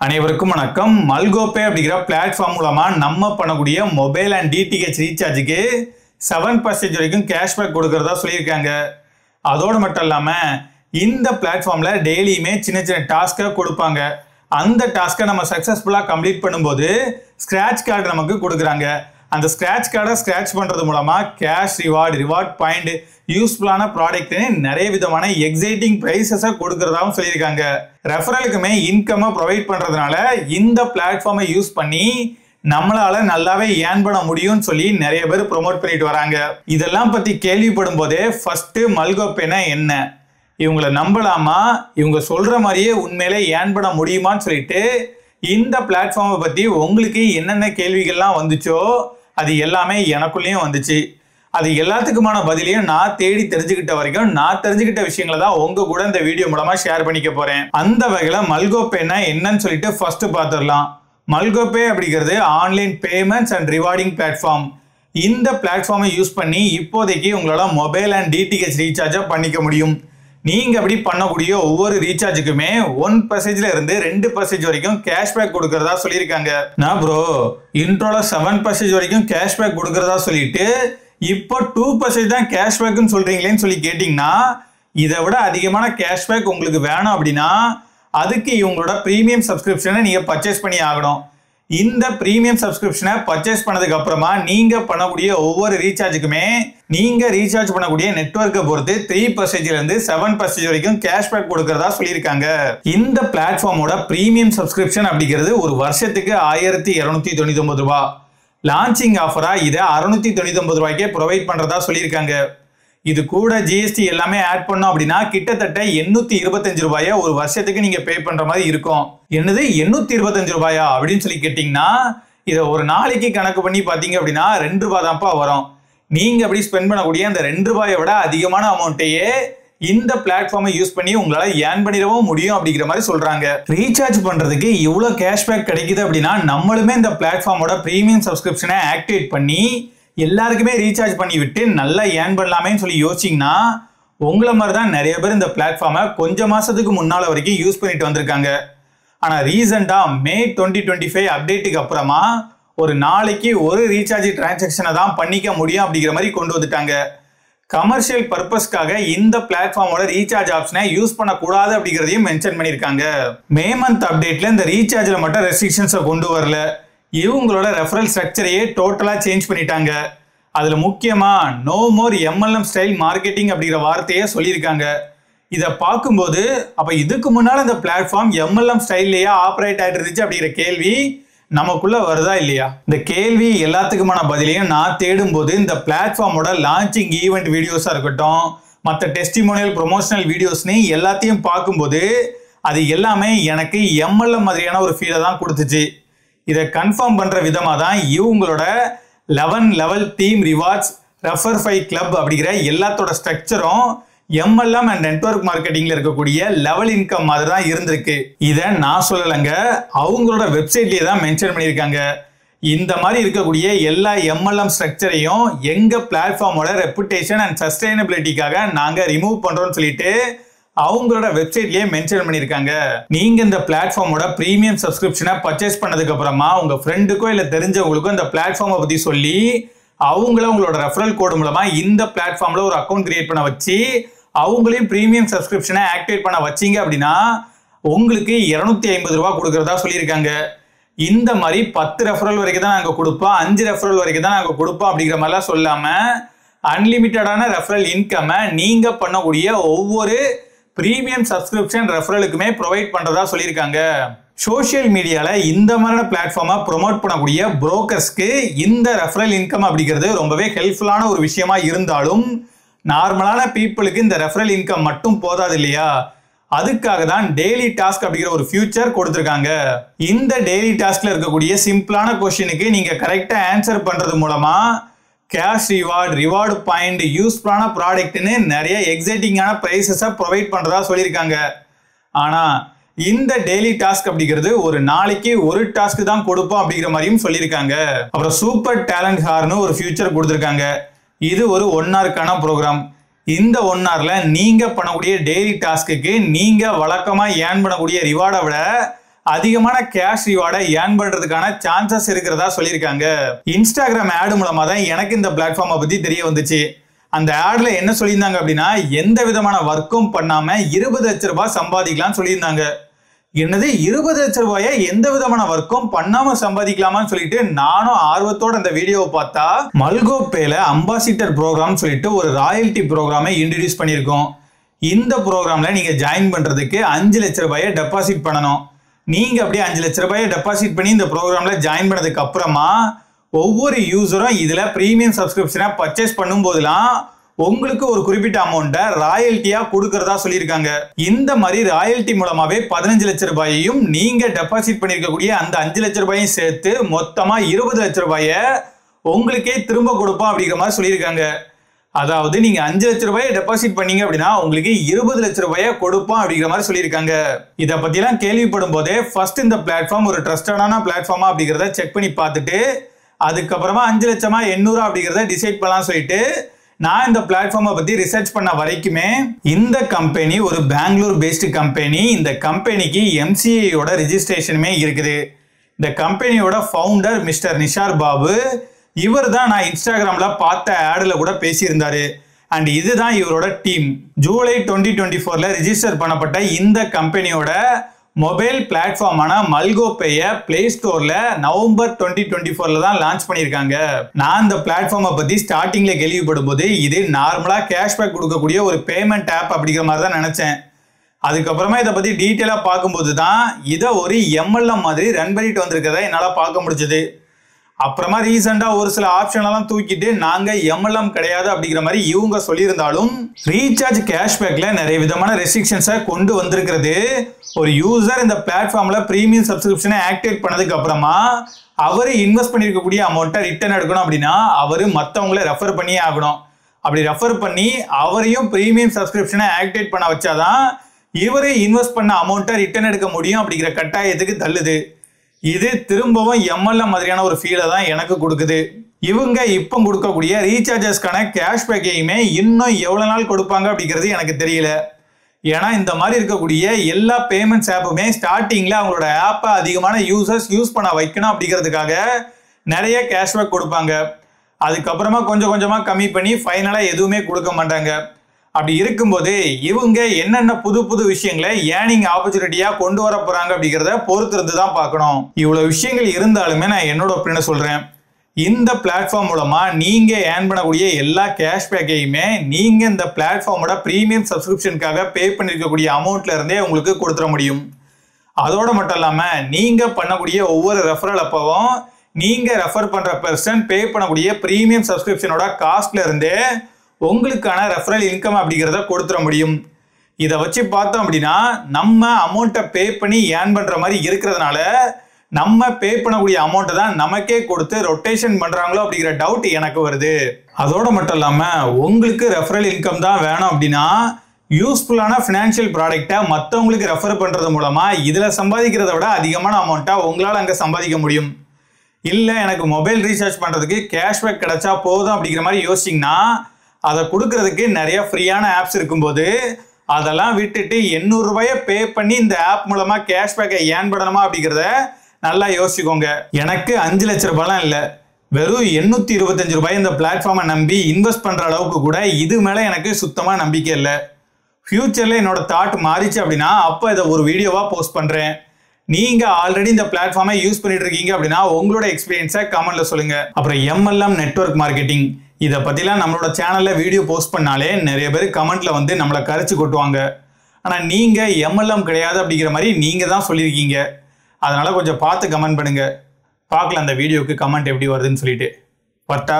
அனைவருக்கும் வணக்கம். மல்கோபே அப்படிங்கிற பிளாட்ஃபார்ம் மூலமா நம்ம பண்ணக்கூடிய மொபைல் அண்ட் டிடிஹெச் ரீசார்ஜுக்கு 7% வரைக்கும் கேஷ்பேக் கொடுக்கறதா சொல்லியிருக்காங்க. அதோடு மட்டும் இல்லாமல் இந்த பிளாட்ஃபார்ம்ல டெய்லியுமே சின்ன சின்ன டாஸ்க்கை கொடுப்பாங்க. அந்த டாஸ்க்கை நம்ம சக்ஸஸ்ஃபுல்லாக கம்ப்ளீட் பண்ணும்போது ஸ்க்ராட்ச் கார்டு நமக்கு கொடுக்குறாங்க. அந்த ஸ்க்ராட்ச் கார்டை ஸ்க்ராட்ச் பண்ணுறது மூலமாக கேஷ் ரிவார்ட் பாயிண்ட் யூஸ்ஃபுல்லான ப்ராடக்ட்னு நிறைய விதமான எக்ஸைட்டிங் ப்ரைஸஸை கொடுக்கறதாகவும் சொல்லியிருக்காங்க. ரெஃபரலுக்குமே இன்கம்மை ப்ரொவைட் பண்ணுறதுனால இந்த பிளாட்ஃபார்மை யூஸ் பண்ணி நம்மளால நல்லாவே ஏர்ன் பண்ண முடியும்னு சொல்லி நிறைய பேர் ப்ரொமோட் பண்ணிட்டு வராங்க. இதெல்லாம் பற்றி கேள்விப்படும் போதே ஃபர்ஸ்ட் மல்கோபேனா என்ன, இவங்களை நம்பலாமா, இவங்க சொல்ற மாதிரியே உண்மையிலே ஏர்ன் பண்ண முடியுமான்னு சொல்லிட்டு இந்த பிளாட்ஃபார்மை பற்றி உங்களுக்கு என்னென்ன கேள்விகள்லாம் வந்துச்சோ அது எல்லாமே எனக்குள்ளேயும் வந்துச்சு. அது எல்லாத்துக்குமான பதிலையும் நான் தேடி தெரிஞ்சுக்கிட்ட வரைக்கும் நான் தெரிஞ்சுக்கிட்ட விஷயங்களை தான் உங்க கூட இந்த வீடியோ மூலமா ஷேர் பண்ணிக்க போறேன். அந்த வகையில மல்கோபேனா என்னன்னு சொல்லிட்டு ஃபர்ஸ்ட் பார்த்துடலாம். மல்கோபே அப்படிங்கிறது online payments and rewarding platform. இந்த பிளாட்ஃபார்மை யூஸ் பண்ணி இப்போதைக்கு உங்களோட மொபைல் அண்ட் டிடிஹெச் ரீசார்ஜை பண்ணிக்க முடியும். நீங்க அப்படி பண்ணக்கூடிய ஒவ்வொரு ரீசார்ஜுக்குமே 1% இருந்து 2% வரைக்கும் கேஷ்பேக் கொடுக்கறதா சொல்லியிருக்காங்க. நான் ப்ரோ இன்ட்ரோல 7% வரைக்கும் கேஷ்பேக் கொடுக்கறதா சொல்லிட்டு இப்போ 2% தான் கேஷ்பேக்னு சொல்றீங்களேன்னு சொல்லி கேட்டீங்கன்னா, இதை விட அதிகமான கேஷ்பேக் உங்களுக்கு வேணும் அப்படின்னா அதுக்கு இவங்களோட ப்ரீமியம் சப்ஸ்கிரிப்ஷனை நீங்க பர்ச்சேஸ் பண்ணி ஆகணும். இந்த ப்ரீமியம் சப்ஸ்கிரிப்ஷனை பர்ச்சேஸ் பண்ணதுக்கு அப்புறமா நீங்க பண்ணக்கூடிய ஒவ்வொரு ரீசார்ஜுக்குமே நீங்க ரீசார்ஜ் பண்ணக்கூடிய நெட்வொர்க்கை பொறுத்து 3% இருந்து 7% வரைக்கும் கேஷ்பேக் கொடுக்கறதா சொல்லியிருக்காங்க. இந்த பிளாட்ஃபார்மோட ப்ரீமியம் சப்ஸ்கிரிப்ஷன் அப்படிங்கிறது ஒரு வருஷத்துக்கு 1299 ரூபாய். லான்ச்சிங் ஆஃபரா இதை 699 ரூபாய்க்கே ப்ரொவைட் பண்றதா சொல்லியிருக்காங்க. இது கூட ஜிஎஸ்டி எல்லாமே ஆட் பண்ணோம் அப்படின்னா கிட்டத்தட்ட 825 ரூபாயா ஒரு வருஷத்துக்கு நீங்க பே பண்ற மாதிரி இருக்கும். என்னது 825 ரூபாயா அப்படின்னு சொல்லி கேட்டீங்கன்னா, இதை ஒரு நாளைக்கு கணக்கு பண்ணி பாத்தீங்க அப்படின்னா 2 ரூபாய் தான்ப்பா வரும். நீங்க அப்படி ஸ்பெண்ட் பண்ணக்கூடிய அந்த 2 ரூபாயை விட அதிகமான அமௌண்ட்டையே இந்த பிளாட்ஃபார்மை யூஸ் பண்ணி உங்களால ஏர்ன் பண்ணிடவும் முடியும் அப்படிங்கிற மாதிரி சொல்றாங்க. ரீசார்ஜ் பண்றதுக்கு இவ்வளவு கேஷ்பேக் கிடைக்குது அப்படின்னா நம்மளுமே இந்த பிளாட்ஃபார்மோட ப்ரீமியம் சப்ஸ்கிரிப்ஷனை ஆக்டிவேட் பண்ணி எல்லாருக்குமே ரீசார்ஜ் பண்ணி விட்டு நல்லா ஏர்ன் பண்ணலாமேன்னு சொல்லி யோசிச்சிங்கன்னா, உங்களை மாதிரி தான் நிறைய பேர் இந்த பிளாட்ஃபார்மை கொஞ்சம் மாசத்துக்கு முன்னால வரைக்கும் யூஸ் பண்ணிட்டு வந்திருக்காங்க. ஆனா ரீசெண்டா மே 2025 அப்டேட்டுக்கு அப்புறமா ஒரு நாளைக்கு ஒரு ரீசார்ஜ் டிரான்சாக்ஷனை தான் பண்ணிக்க முடியும் அப்படிங்கிற மாதிரி கொண்டு வந்துட்டாங்க. கமர்ஷியல் பர்பஸ்க்காக இந்த பிளாட்ஃபார்மோட ரீசார்ஜ் ஆப்ஷனை யூஸ் பண்ணக்கூடாது அப்படிங்கிறதையும் மென்ஷன் பண்ணியிருக்காங்க. மே மந்த் அப்டேட்ல இந்த ரீசார்ஜ்ல மட்டும் ரெஸ்ட்ரிக்ஷன்ஸை கொண்டு வரல, இவங்களோட ரெஃபரல் ஸ்ட்ரக்சரையே டோட்டலா சேஞ்ச் பண்ணிட்டாங்க. அதுல முக்கியமா no more MLM style marketing அப்படிங்கிற வார்த்தையே சொல்லியிருக்காங்க. இதை பார்க்கும்போது அப்ப இதுக்கு முன்னால இந்த பிளாட்ஃபார்ம் எம்எல்எம் ஸ்டைல்லையே ஆப்ரேட் ஆயிட்டு இருந்துச்சு அப்படிங்கிற கேள்வி நமக்குள்ள வருதா இல்லையா? இந்த கேள்வி எல்லாத்துக்குமான பதிலையும் நான் தேடும் போது இந்த பிளாட்ஃபார்மோட லான்ச்சிங் ஈவெண்ட் வீடியோஸா இருக்கட்டும், மற்ற டெஸ்டிமோனியல் ப்ரொமோஷனல் வீடியோஸ்னு எல்லாத்தையும் பார்க்கும்போது அது எல்லாமே எனக்கு எம்எல்எம் மாதிரியான ஒரு ஃபீலை தான் கொடுத்துச்சு. இதை கன்ஃபார்ம் பண்ற விதமாக தான் இவங்களோட 11 level team rewards refer 5 club அப்படிங்கிற எல்லாத்தோட ஸ்ட்ரக்சரும் எம்எல்எம் அண்ட் நெட்வொர்க் மார்க்கெட்டிங்ல இருக்கக்கூடிய லெவல் இன்கம் மாதிரி தான் இருந்திருக்கு. இதை நான் சொல்லலைங்க, அவங்களோட வெப்சைட்லயே தான் மென்ஷன் பண்ணியிருக்காங்க. இந்த மாதிரி இருக்கக்கூடிய எல்லா எம்எல்எம் ஸ்ட்ரக்சரையும் எங்க பிளாட்ஃபார்மோட ரெப்புடேஷன் அண்ட் சஸ்டைனபிலிட்டிக்காக நாங்க ரிமூவ் பண்றோம்னு சொல்லிட்டு அவங்களோட வெப்சைட்லயே மென்ஷன் பண்ணியிருக்காங்க. நீங்க இந்த பிளாட்ஃபார்மோட ப்ரீமியம் சப்ஸ்கிரிப்ஷனை பர்ச்சேஸ் பண்ணதுக்கு அப்புறமா உங்க ஃப்ரெண்டுக்கோ இல்ல தெரிஞ்சவங்களுக்கோ இந்த பிளாட்ஃபார்மை பத்தி சொல்லி அவங்கள உங்களோட ரெஃபரல் கோடு மூலமா இந்த பிளாட்ஃபார்ம்ல ஒரு அக்கௌண்ட் கிரியேட் பண்ண வச்சு அவங்களையும் ப்ரீமியம் சப்ஸ்கிரிப்ஷனை ஆக்டிவேட் பண்ண வச்சீங்க அப்படின்னா உங்களுக்கு 250 ரூபாய் கொடுக்கறதா சொல்லியிருக்காங்க. இந்த மாதிரி 10 ரெஃபரல் வரைக்கும் தான் நாங்கள் கொடுப்போம், 5 ரெஃபரல் வரைக்கும் தான் நாங்கள் கொடுப்போம் அப்படிங்கிற மாதிரிலாம் சொல்லாம அன்லிமிட்டடான ரெஃபரல் இன்கம்மை நீங்க பண்ணக்கூடிய ஒவ்வொரு ப்ரீமியம் சப்ஸ்கிரிப்ஷன் ரெஃபரலுக்குமே ப்ரொவைட் பண்றதா சொல்லியிருக்காங்க. சோஷியல் மீடியால இந்த மாதிரியான பிளாட்ஃபார்மை ப்ரொமோட் பண்ணக்கூடிய புரோக்கர்ஸ்க்கு இந்த ரெஃபரல் இன்கம் அப்படிங்கிறது ரொம்பவே ஹெல்ப்ஃபுல்லான ஒரு விஷயமா இருந்தாலும் நார்மலான பீப்புளுக்கு இந்த ரெஃபரல் இன்கம் மட்டும் போதாது இல்லையா? அதுக்காக தான் டெய்லி டாஸ்க் அப்படிங்கிற ஒரு ஃபியூச்சர் கொடுத்துருக்காங்க. இந்த டெய்லி டாஸ்க்ல இருக்கக்கூடிய சிம்பிளான கொஸ்டினுக்கு நீங்க கரெக்டா ஆன்சர் பண்றது மூலமா கேஷ் ரிவார்டு பாயிண்ட் யூஸ்ஃபுல்லான ப்ராடக்ட்னு நிறைய எக்ஸைட்டிங்கான ப்ரைஸஸை ப்ரொவைட் பண்றதா சொல்லியிருக்காங்க. ஆனா இந்த டெய்லி டாஸ்க் அப்படிங்கிறது ஒரு நாளைக்கு ஒரு டாஸ்க் தான் கொடுப்போம் அப்படிங்கிற மாதிரியும் சொல்லியிருக்காங்க. அப்புறம் சூப்பர் டேலண்ட் ஹார்னு ஒரு ஃபியூச்சர் கொடுத்துருக்காங்க. இது ஒரு 1 ஹவருக்கான ப்ரோக்ராம். இந்த 1 ஹவர்ல நீங்க பண்ணக்கூடிய டெய்லி டாஸ்க்கு நீங்க வழக்கமா ஏர்ன் பண்ணக்கூடிய ரிவார்டை விட அதிகமான கேஷ் ரிவார்டை ஏர்ன் பண்றதுக்கான சான்சஸ் இருக்கிறதா சொல்லியிருக்காங்க. இன்ஸ்டாகிராம் ஆட் மூலமா தான் எனக்கு இந்த பிளாட்ஃபார்மை பத்தி தெரிய வந்துச்சு. அந்த ஆட்ல என்ன சொல்லியிருந்தாங்க அப்படின்னா, எந்த விதமான ஒர்க்கும் பண்ணாம 20 லட்ச ரூபாய் சம்பாதிக்கலாம்னு சொல்லியிருந்தாங்க. என்னது 20 லட்ச ரூபாயை எந்த விதமான ஒர்க்கும் பண்ணாம சம்பாதிக்கலாமான்னு சொல்லிட்டு நானும் ஆர்வத்தோட அந்த வீடியோவை பார்த்தா, மல்கோ பேல அம்பாசிடர் ப்ரோக்ராம் சொல்லிட்டு ஒரு ராயல்டி ப்ரோக்ராமை இன்ட்ரடியூஸ் பண்ணியிருக்கோம். இந்த ப்ரோக்ராம்ல நீங்க ஜாயின் பண்றதுக்கு 5 லட்ச ரூபாயை டெபாசிட் பண்ணணும். நீங்க அப்படியே 5 லட்ச ரூபாயை டெபாசிட் பண்ணி இந்த ப்ரோக்ராம்ல ஜாயின் பண்ணதுக்கு அப்புறமா ஒவ்வொரு யூசரும் இதுல பிரீமியம் சப்ஸ்கிரிப்ஷனை பர்ச்சேஸ் பண்ணும் போதெல்லாம் உங்களுக்கு ஒரு குறிப்பிட்ட அமௌண்ட்டை ராயல்ட்டியா கொடுக்கறதா சொல்லியிருக்காங்க. இந்த மாதிரி ராயல்ட்டி மூலமாவே 15 லட்ச ரூபாயையும் நீங்க டெபாசிட் பண்ணிருக்கக்கூடிய அந்த 5 லட்ச ரூபாயும் சேர்த்து மொத்தமா 20 லட்ச ரூபாயை உங்களுக்கே திரும்ப கொடுப்போம் அப்படிங்கிற மாதிரி சொல்லியிருக்காங்க. அதாவது நீங்க 5 லட்ச ரூபாயை டெபாசிட் பண்ணீங்க அப்படின்னா உங்களுக்கு 20 லட்ச ரூபாயை கொடுப்போம் அப்படிங்கிற மாதிரி சொல்லியிருக்காங்க. இதை பத்தி எல்லாம் கேள்விப்படும் போதே ஃபர்ஸ்ட் இந்த பிளாட்ஃபார்ம் ஒரு ட்ரஸ்டடான பிளாட்ஃபார்மா அப்படிங்கிறத செக் பண்ணி பார்த்துட்டு அதுக்கப்புறமா 5 லட்சமா 800 அப்படிங்கிறத டிசைட் பண்ணலாம் சொல்லிட்டு நான் இந்த பிளாட்ஃபார்மை பத்தி ரிசர்ச் பண்ண வரைக்குமே இந்த கம்பெனி ஒரு பெங்களூர் பேஸ்டு கம்பெனி. இந்த கம்பெனிக்கு MCAயோட ரெஜிஸ்ட்ரேஷனுமே இருக்குது. இந்த கம்பெனியோட ஃபவுண்டர் மிஸ்டர் நிஷார் பாபு, இவர் தான் நான் இன்ஸ்டாகிராம்ல பார்த்த ஆட்ல கூட பேசியிருந்தாரு. அண்ட் இதுதான் இவரோட டீம். ஜூலை 2024ல ரெஜிஸ்டர் பண்ணப்பட்ட இந்த கம்பெனியோட மொபைல் பிளாட்ஃபார்மான மல்கோ பேயை பிளே ஸ்டோர்ல நவம்பர் 2024ல தான் லான்ச் பண்ணியிருக்காங்க. நான் இந்த பிளாட்ஃபார்மை பத்தி ஸ்டார்டிங்ல கேள்விப்படும் போது இது நார்மலா கேஷ்பேக் கொடுக்கக்கூடிய ஒரு பேமெண்ட் ஆப் அப்படிங்கிற மாதிரி தான் நினைச்சேன். அதுக்கப்புறமா இதை பத்தி டீட்டெயிலா பார்க்கும்போது தான் இதை ஒரு MLM மாதிரி ரன் பண்ணிட்டு வந்திருக்கிறத என்னால பார்க்க முடிஞ்சது. அப்புறமா ரீசெண்டா ஒரு சில ஆப்ஷன் எல்லாம் தூக்கிட்டு நாங்க MLM கிடையாது அப்படிங்கிற மாதிரி இவங்க சொல்லியிருந்தாலும் ரீசார்ஜ் கேஷ்பேக்ல நிறைய விதமான ரெஸ்ட்ரிக்ஷன்ஸை கொண்டு வந்திருக்கிறது. ஒரு யூசர் இந்த பிளாட்ஃபார்ம்ல பிரீமியம் சப்ஸ்கிரிப்ஷனை ஆக்டிவேட் பண்ணதுக்கு அப்புறமா அவரு இன்வெஸ்ட் பண்ணிருக்கக்கூடிய அமௌண்ட்டை ரிட்டர்ன் எடுக்கணும் அப்படின்னா அவரு மற்றவங்களை ரெஃபர் பண்ணியே ஆகணும். அப்படி ரெஃபர் பண்ணி அவரையும் பிரீமியம் சப்ஸ்கிரிப்ஷனை ஆக்டிவேட் பண்ண வச்சாதான் இவரு இன்வெஸ்ட் பண்ண அமௌண்ட்டை ரிட்டர்ன் எடுக்க முடியும் அப்படிங்கிற கட்டாயத்துக்கு தள்ளுது. இது திரும்பவும் MLM மாதிரியான ஒரு ஃபீலை தான் எனக்கு கொடுக்குது. இவங்க இப்போ கொடுக்கக்கூடிய ரீசார்ஜஸ்க்கான கேஷ்பேக்கையுமே இன்னும் எவ்வளோ நாள் கொடுப்பாங்க அப்படிங்கிறது எனக்கு தெரியல. ஏன்னா இந்த மாதிரி இருக்கக்கூடிய எல்லா பேமெண்ட்ஸ் ஆப்புமே ஸ்டார்டிங்ல அவங்களோட ஆப்பை அதிகமான யூசர்ஸ் யூஸ் பண்ண வைக்கணும் அப்படிங்கிறதுக்காக நிறைய கேஷ்பேக் கொடுப்பாங்க. அதுக்கப்புறமா கொஞ்சம் கொஞ்சமா கம்மி பண்ணி ஃபைனலா எதுவுமே கொடுக்க மாட்டாங்க. அப்படி இருக்கும்போது இவங்க என்னென்ன புது புது விஷயங்களை ஏர்னிங் ஆப்பர்ச்சுனிட்டியா கொண்டு வர போறாங்க அப்படிங்கிறத பொறுத்திருந்து தான் பார்க்கணும். இவ்வளவு விஷயங்கள் இருந்தாலுமே நான் என்னோட ஒப்பீனியனை சொல்றேன். இந்த பிளாட்ஃபார்ம் மூலமா நீங்க ஏர்ன் பண்ணக்கூடிய எல்லா கேஷ்பேக்கையுமே நீங்க இந்த பிளாட்ஃபார்மோட பிரீமியம் சப்ஸ்கிரிப்ஷனுக்காக பே பண்ணிருக்கக்கூடிய அமௌண்ட்ல இருந்தே உங்களுக்கு கொடுத்துட முடியும். அதோட மட்டும் இல்லாம நீங்க பண்ணக்கூடிய ஒவ்வொரு ரெஃபரல் அப்பவும் நீங்க ரெஃபர் பண்ற பர்சன் பே பண்ணக்கூடிய பிரீமியம் சப்ஸ்கிரிப்ஷனோட காஸ்ட்ல இருந்தே உங்களுக்கான ரெஃபரல் இன்கம் அப்படிங்கிறத கொடுத்துட முடியும். இதை வச்சு பார்த்தோம் அப்படின்னா நம்ம அமௌண்ட்டை பே பண்ணி ஏர்ன் பண்ற மாதிரி இருக்கிறதுனால நம்ம பே பண்ணக்கூடிய அமௌண்ட்டை தான் நமக்கே கொடுத்து ரொட்டேஷன் பண்றாங்களோ அப்படிங்கிற டவுட் எனக்கு வருது. அதோட மட்டும் இல்லாம உங்களுக்கு ரெஃபரல் இன்கம் தான் வேணும் அப்படின்னா யூஸ்ஃபுல்லான ஃபினான்ஷியல் ப்ராடக்டை மற்றவங்களுக்கு ரெஃபர் பண்றது மூலமா இதுல சம்பாதிக்கிறத விட அதிகமான அமௌண்ட்டை உங்களால் அங்கே சம்பாதிக்க முடியும். இல்லை எனக்கு மொபைல் ரீசார்ஜ் பண்றதுக்கு கேஷ்பேக் கிடைச்சா போதும் அப்படிங்கிற மாதிரி யோசிச்சிங்கன்னா அதை கொடுக்கறதுக்கு நிறைய ஃப்ரீயான ஆப்ஸ் இருக்கும்போது அதெல்லாம் விட்டுட்டு 800 ரூபாயை பே பண்ணி இந்த ஆப் மூலமா கேஷ்பேக்கை ஏர்ன் பண்ணணுமா அப்படிங்கிறத நல்லா யோசிச்சுக்கோங்க. எனக்கு 5 லட்ச ரூபாய்லாம் இல்லை, வெறும் 825 ரூபாய் இந்த பிளாட்ஃபார்மை நம்பி இன்வெஸ்ட் பண்ற அளவுக்கு கூட இது மேல எனக்கு சுத்தமா நம்பிக்கை இல்லை. ஃபியூச்சர்ல என்னோட தாட் மாறிச்சு அப்படின்னா அப்போ இதை ஒரு வீடியோவா போஸ்ட் பண்றேன். நீங்க ஆல்ரெடி இந்த பிளாட்ஃபார்மை யூஸ் பண்ணிட்டு இருக்கீங்க அப்படின்னா உங்களோட எக்ஸ்பீரியன்ஸை கமெண்ட்ல சொல்லுங்க. அப்புறம் MLM நெட்வொர்க் மார்க்கெட்டிங் இதை பத்திலாம் நம்மளோட சேனல்ல வீடியோ போஸ்ட் பண்ணாலே நிறைய பேர் கமெண்ட்ல வந்து நம்மளை கரைச்சு கொட்டுவாங்க. ஆனா நீங்க MLM கிடையாது அப்படிங்கிற மாதிரி நீங்க தான் சொல்லியிருக்கீங்க. அதனால கொஞ்சம் பார்த்து கமெண்ட் பண்ணுங்க. பார்க்கலாம் அந்த வீடியோக்கு கமெண்ட் எப்படி வருதுன்னு சொல்லிட்டு. பட்டா